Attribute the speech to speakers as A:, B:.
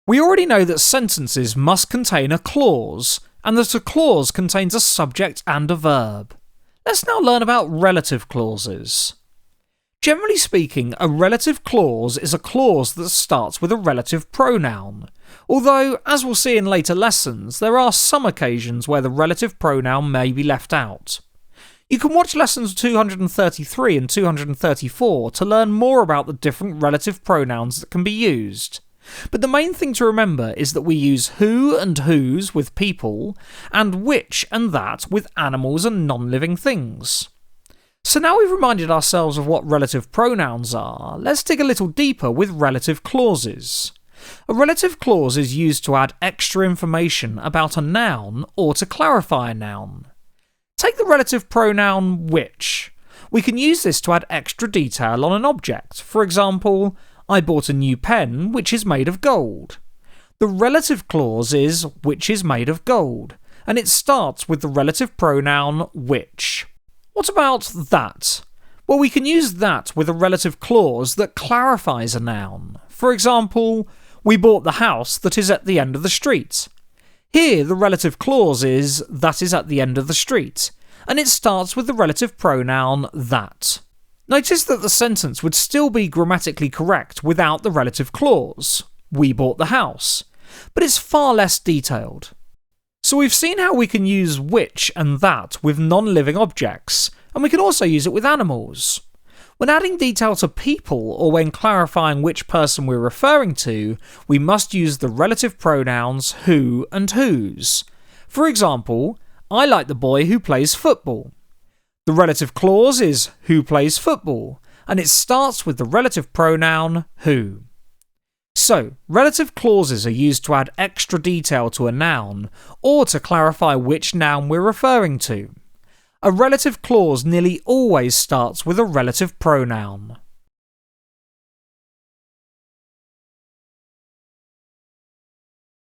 A: We already know that sentences must contain a clause, and that a clause contains a subject and a verb. Let's now learn about relative clauses. Generally speaking, a relative clause is a clause that starts with a relative pronoun, although, as we'll see in later lessons, there are some occasions where the relative pronoun may be left out. You can watch lessons 233 and 234 to learn more about the different relative pronouns that can be used. But the main thing to remember is that we use who and whose with people, and which and that with animals and non-living things. So now we've reminded ourselves of what relative pronouns are, let's dig a little deeper with relative clauses. A relative clause is used to add extra information about a noun or to clarify a noun. Take the relative pronoun which. We can use this to add extra detail on an object. For example, I bought a new pen which is made of gold. The relative clause is which is made of gold, and it starts with the relative pronoun which. What about that? Well, we can use that with a relative clause that clarifies a noun. For example, we bought the house that is at the end of the street. Here, the relative clause is that is at the end of the street, and it starts with the relative pronoun that. Notice that the sentence would still be grammatically correct without the relative clause, we bought the house, but it's far less detailed. So we've seen how we can use which and that with non-living objects, and we can also use it with animals. When adding detail to people or when clarifying which person we're referring to, we must use the relative pronouns who and whose. For example, I like the boy who plays football. The relative clause is who plays football, and it starts with the relative pronoun who. So, relative clauses are used to add extra detail to a noun, or to clarify which noun we're referring to. A relative clause nearly always starts with a relative pronoun.